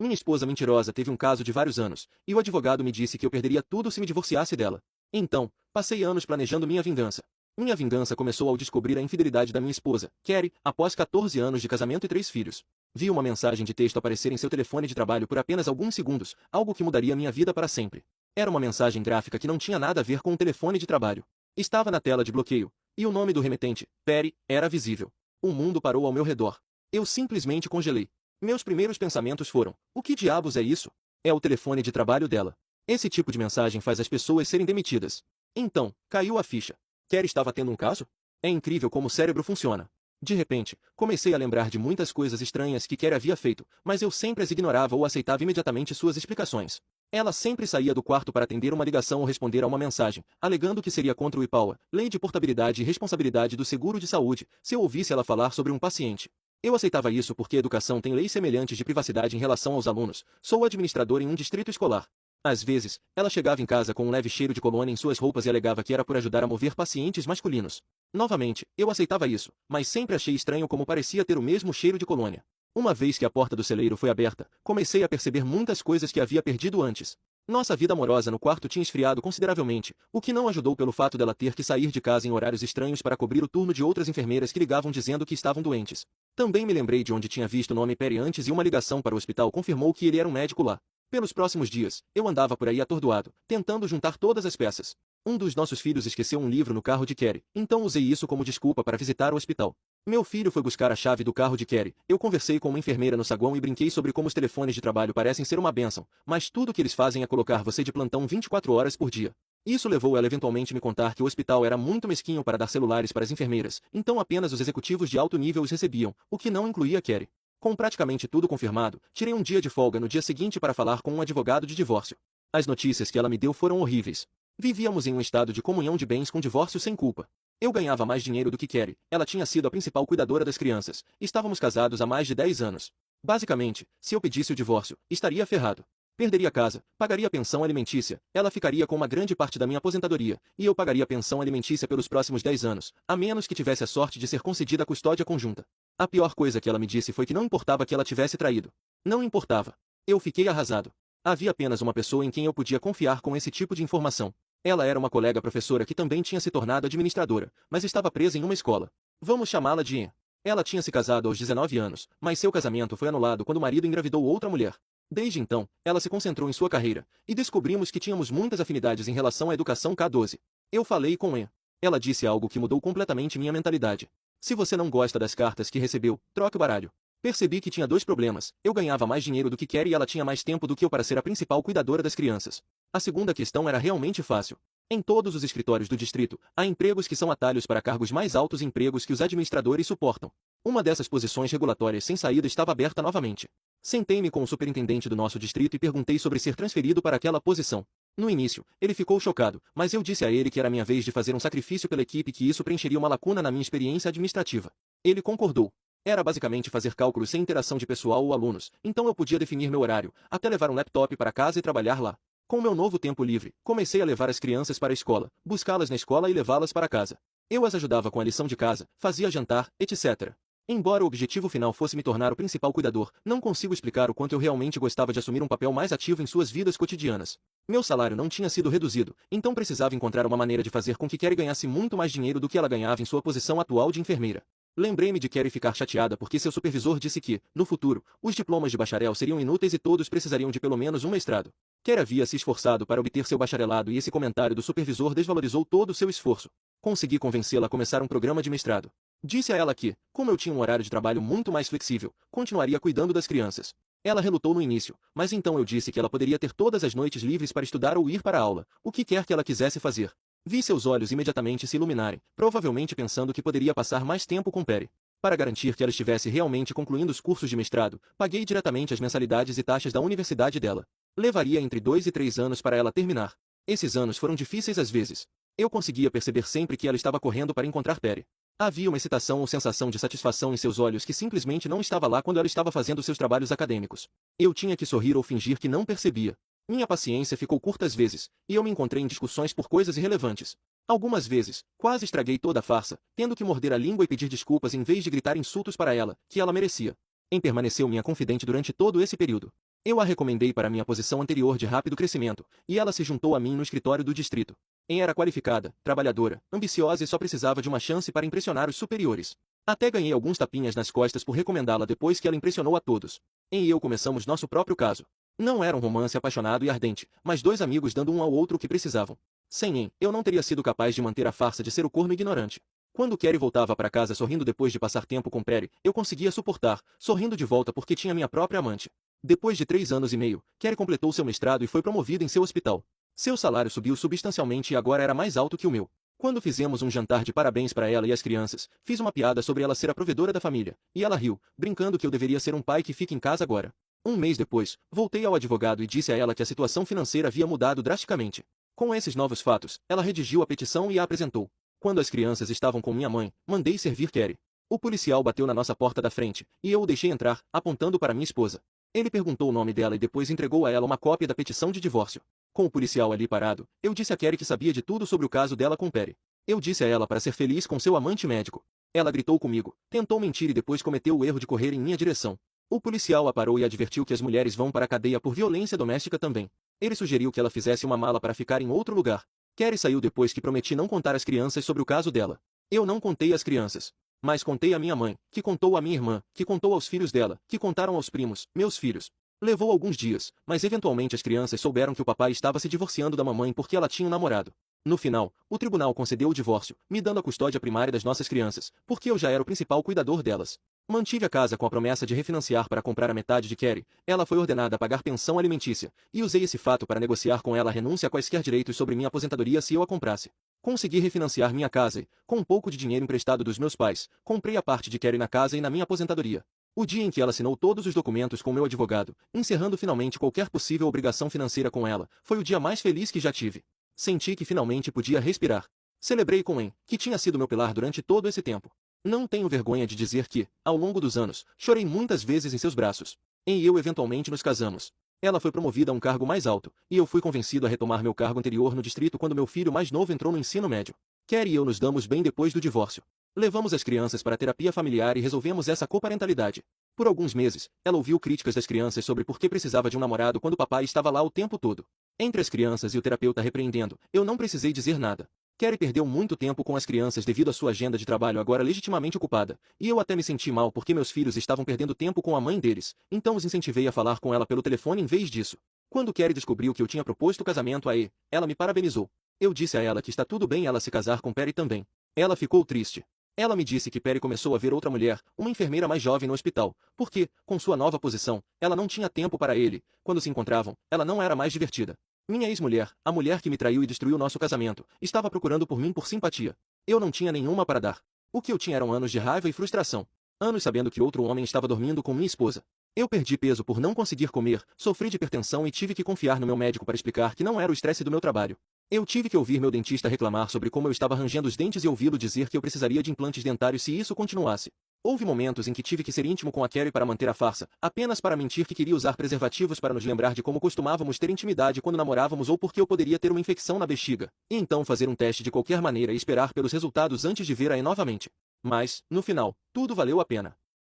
Minha esposa mentirosa teve um caso de vários anos, e o advogado me disse que eu perderia tudo se me divorciasse dela. Então, passei anos planejando minha vingança. Minha vingança começou ao descobrir a infidelidade da minha esposa, Carrie, após 14 anos de casamento e 3 filhos. Vi uma mensagem de texto aparecer em seu telefone de trabalho por apenas alguns segundos, algo que mudaria minha vida para sempre. Era uma mensagem gráfica que não tinha nada a ver com um telefone de trabalho. Estava na tela de bloqueio, e o nome do remetente, Perry, era visível. O mundo parou ao meu redor. Eu simplesmente congelei. Meus primeiros pensamentos foram: o que diabos é isso? É o telefone de trabalho dela. Esse tipo de mensagem faz as pessoas serem demitidas. Então, caiu a ficha. Kerry estava tendo um caso? É incrível como o cérebro funciona. De repente, comecei a lembrar de muitas coisas estranhas que Kerry havia feito, mas eu sempre as ignorava ou aceitava imediatamente suas explicações. Ela sempre saía do quarto para atender uma ligação ou responder a uma mensagem, alegando que seria contra o IPAUA, Lei de Portabilidade e Responsabilidade do Seguro de Saúde, se eu ouvisse ela falar sobre um paciente. Eu aceitava isso porque a educação tem leis semelhantes de privacidade em relação aos alunos. Sou administrador em um distrito escolar. Às vezes, ela chegava em casa com um leve cheiro de colônia em suas roupas e alegava que era por ajudar a mover pacientes masculinos. Novamente, eu aceitava isso, mas sempre achei estranho como parecia ter o mesmo cheiro de colônia. Uma vez que a porta do celeiro foi aberta, comecei a perceber muitas coisas que havia perdido antes. Nossa vida amorosa no quarto tinha esfriado consideravelmente, o que não ajudou pelo fato dela ter que sair de casa em horários estranhos para cobrir o turno de outras enfermeiras que ligavam dizendo que estavam doentes. Também me lembrei de onde tinha visto o nome Perry antes e uma ligação para o hospital confirmou que ele era um médico lá. Pelos próximos dias, eu andava por aí atordoado, tentando juntar todas as peças. Um dos nossos filhos esqueceu um livro no carro de Carrie, então usei isso como desculpa para visitar o hospital. Meu filho foi buscar a chave do carro de Carrie, eu conversei com uma enfermeira no saguão e brinquei sobre como os telefones de trabalho parecem ser uma bênção, mas tudo o que eles fazem é colocar você de plantão 24 horas por dia. Isso levou ela eventualmente me contar que o hospital era muito mesquinho para dar celulares para as enfermeiras, então apenas os executivos de alto nível os recebiam, o que não incluía Carrie. Com praticamente tudo confirmado, tirei um dia de folga no dia seguinte para falar com um advogado de divórcio. As notícias que ela me deu foram horríveis. Vivíamos em um estado de comunhão de bens com divórcio sem culpa. Eu ganhava mais dinheiro do que Carrie, ela tinha sido a principal cuidadora das crianças, estávamos casados há mais de 10 anos. Basicamente, se eu pedisse o divórcio, estaria ferrado. Perderia a casa, pagaria pensão alimentícia, ela ficaria com uma grande parte da minha aposentadoria, e eu pagaria pensão alimentícia pelos próximos 10 anos, a menos que tivesse a sorte de ser concedida a custódia conjunta. A pior coisa que ela me disse foi que não importava que ela tivesse traído. Não importava. Eu fiquei arrasado. Havia apenas uma pessoa em quem eu podia confiar com esse tipo de informação. Ela era uma colega professora que também tinha se tornado administradora, mas estava presa em uma escola. Vamos chamá-la de Anne. Ela tinha se casado aos 19 anos, mas seu casamento foi anulado quando o marido engravidou outra mulher. Desde então, ela se concentrou em sua carreira, e descobrimos que tínhamos muitas afinidades em relação à educação K12. Eu falei com Anne. Ela disse algo que mudou completamente minha mentalidade. Se você não gosta das cartas que recebeu, troque o baralho. Percebi que tinha dois problemas. Eu ganhava mais dinheiro do que Carrie e ela tinha mais tempo do que eu para ser a principal cuidadora das crianças. A segunda questão era realmente fácil. Em todos os escritórios do distrito, há empregos que são atalhos para cargos mais altos e empregos que os administradores suportam. Uma dessas posições regulatórias sem saída estava aberta novamente. Sentei-me com o superintendente do nosso distrito e perguntei sobre ser transferido para aquela posição. No início, ele ficou chocado, mas eu disse a ele que era minha vez de fazer um sacrifício pela equipe e que isso preencheria uma lacuna na minha experiência administrativa. Ele concordou. Era basicamente fazer cálculos sem interação de pessoal ou alunos, então eu podia definir meu horário, até levar um laptop para casa e trabalhar lá. Com meu novo tempo livre, comecei a levar as crianças para a escola, buscá-las na escola e levá-las para casa. Eu as ajudava com a lição de casa, fazia jantar, etc. Embora o objetivo final fosse me tornar o principal cuidador, não consigo explicar o quanto eu realmente gostava de assumir um papel mais ativo em suas vidas cotidianas. Meu salário não tinha sido reduzido, então precisava encontrar uma maneira de fazer com que Carrie ganhasse muito mais dinheiro do que ela ganhava em sua posição atual de enfermeira. Lembrei-me de Carrie ficar chateada porque seu supervisor disse que, no futuro, os diplomas de bacharel seriam inúteis e todos precisariam de pelo menos um mestrado. Carrie havia se esforçado para obter seu bacharelado e esse comentário do supervisor desvalorizou todo o seu esforço. Consegui convencê-la a começar um programa de mestrado. Disse a ela que, como eu tinha um horário de trabalho muito mais flexível, continuaria cuidando das crianças. Ela relutou no início, mas então eu disse que ela poderia ter todas as noites livres para estudar ou ir para a aula, o que quer que ela quisesse fazer. Vi seus olhos imediatamente se iluminarem, provavelmente pensando que poderia passar mais tempo com Perry. Para garantir que ela estivesse realmente concluindo os cursos de mestrado, paguei diretamente as mensalidades e taxas da universidade dela. Levaria entre 2 e 3 anos para ela terminar. Esses anos foram difíceis às vezes. Eu conseguia perceber sempre que ela estava correndo para encontrar Perry. Havia uma excitação ou sensação de satisfação em seus olhos que simplesmente não estava lá quando ela estava fazendo seus trabalhos acadêmicos. Eu tinha que sorrir ou fingir que não percebia. Minha paciência ficou curta às vezes, e eu me encontrei em discussões por coisas irrelevantes. Algumas vezes, quase estraguei toda a farsa, tendo que morder a língua e pedir desculpas em vez de gritar insultos para ela, que ela merecia. Em permaneceu minha confidente durante todo esse período. Eu a recomendei para minha posição anterior de rápido crescimento, e ela se juntou a mim no escritório do distrito. Era qualificada, trabalhadora, ambiciosa e só precisava de uma chance para impressionar os superiores. Até ganhei alguns tapinhas nas costas por recomendá-la depois que ela impressionou a todos. E eu começamos nosso próprio caso. Não era um romance apaixonado e ardente, mas dois amigos dando um ao outro o que precisavam. Sem Em, eu não teria sido capaz de manter a farsa de ser o corno ignorante. Quando Carrie voltava para casa sorrindo depois de passar tempo com Perry, eu conseguia suportar, sorrindo de volta porque tinha minha própria amante. Depois de 3 anos e meio, Carrie completou seu mestrado e foi promovida em seu hospital. Seu salário subiu substancialmente e agora era mais alto que o meu. Quando fizemos um jantar de parabéns para ela e as crianças, fiz uma piada sobre ela ser a provedora da família, e ela riu, brincando que eu deveria ser um pai que fica em casa agora. Um mês depois, voltei ao advogado e disse a ela que a situação financeira havia mudado drasticamente. Com esses novos fatos, ela redigiu a petição e a apresentou. Quando as crianças estavam com minha mãe, mandei servir Carrie. O policial bateu na nossa porta da frente, e eu o deixei entrar, apontando para minha esposa. Ele perguntou o nome dela e depois entregou a ela uma cópia da petição de divórcio. Com o policial ali parado, eu disse a Carrie que sabia de tudo sobre o caso dela com Perry. Eu disse a ela para ser feliz com seu amante médico. Ela gritou comigo, tentou mentir e depois cometeu o erro de correr em minha direção. O policial a parou e advertiu que as mulheres vão para a cadeia por violência doméstica também. Ele sugeriu que ela fizesse uma mala para ficar em outro lugar. Carrie saiu depois que prometi não contar às crianças sobre o caso dela. Eu não contei às crianças. Mas contei à minha mãe, que contou à minha irmã, que contou aos filhos dela, que contaram aos primos, meus filhos. Levou alguns dias, mas eventualmente as crianças souberam que o papai estava se divorciando da mamãe porque ela tinha um namorado. No final, o tribunal concedeu o divórcio, me dando a custódia primária das nossas crianças, porque eu já era o principal cuidador delas. Mantive a casa com a promessa de refinanciar para comprar a metade de Carrie. Ela foi ordenada a pagar pensão alimentícia, e usei esse fato para negociar com ela a renúncia a quaisquer direitos sobre minha aposentadoria se eu a comprasse. Consegui refinanciar minha casa e, com um pouco de dinheiro emprestado dos meus pais, comprei a parte de Carrie na casa e na minha aposentadoria. O dia em que ela assinou todos os documentos com meu advogado, encerrando finalmente qualquer possível obrigação financeira com ela, foi o dia mais feliz que já tive. Senti que finalmente podia respirar. Celebrei com Em, que tinha sido meu pilar durante todo esse tempo. Não tenho vergonha de dizer que, ao longo dos anos, chorei muitas vezes em seus braços. Em e eu eventualmente nos casamos. Ela foi promovida a um cargo mais alto, e eu fui convencido a retomar meu cargo anterior no distrito quando meu filho mais novo entrou no ensino médio. Carrie e eu nos damos bem depois do divórcio. Levamos as crianças para a terapia familiar e resolvemos essa coparentalidade. Por alguns meses, ela ouviu críticas das crianças sobre por que precisava de um namorado quando o papai estava lá o tempo todo. Entre as crianças e o terapeuta repreendendo, eu não precisei dizer nada. Carrie perdeu muito tempo com as crianças devido à sua agenda de trabalho agora legitimamente ocupada, e eu até me senti mal porque meus filhos estavam perdendo tempo com a mãe deles, então os incentivei a falar com ela pelo telefone em vez disso. Quando Carrie descobriu que eu tinha proposto casamento a E, ela me parabenizou. Eu disse a ela que está tudo bem ela se casar com Perry também. Ela ficou triste. Ela me disse que Perry começou a ver outra mulher, uma enfermeira mais jovem no hospital, porque, com sua nova posição, ela não tinha tempo para ele. Quando se encontravam, ela não era mais divertida. Minha ex-mulher, a mulher que me traiu e destruiu nosso casamento, estava procurando por mim por simpatia. Eu não tinha nenhuma para dar. O que eu tinha eram anos de raiva e frustração. Anos sabendo que outro homem estava dormindo com minha esposa. Eu perdi peso por não conseguir comer, sofri de hipertensão e tive que confiar no meu médico para explicar que não era o estresse do meu trabalho. Eu tive que ouvir meu dentista reclamar sobre como eu estava rangendo os dentes e ouvi-lo dizer que eu precisaria de implantes dentários se isso continuasse. Houve momentos em que tive que ser íntimo com a Carrie para manter a farsa, apenas para mentir que queria usar preservativos para nos lembrar de como costumávamos ter intimidade quando namorávamos ou porque eu poderia ter uma infecção na bexiga, e então fazer um teste de qualquer maneira e esperar pelos resultados antes de ver a E novamente. Mas, no final, tudo valeu a pena.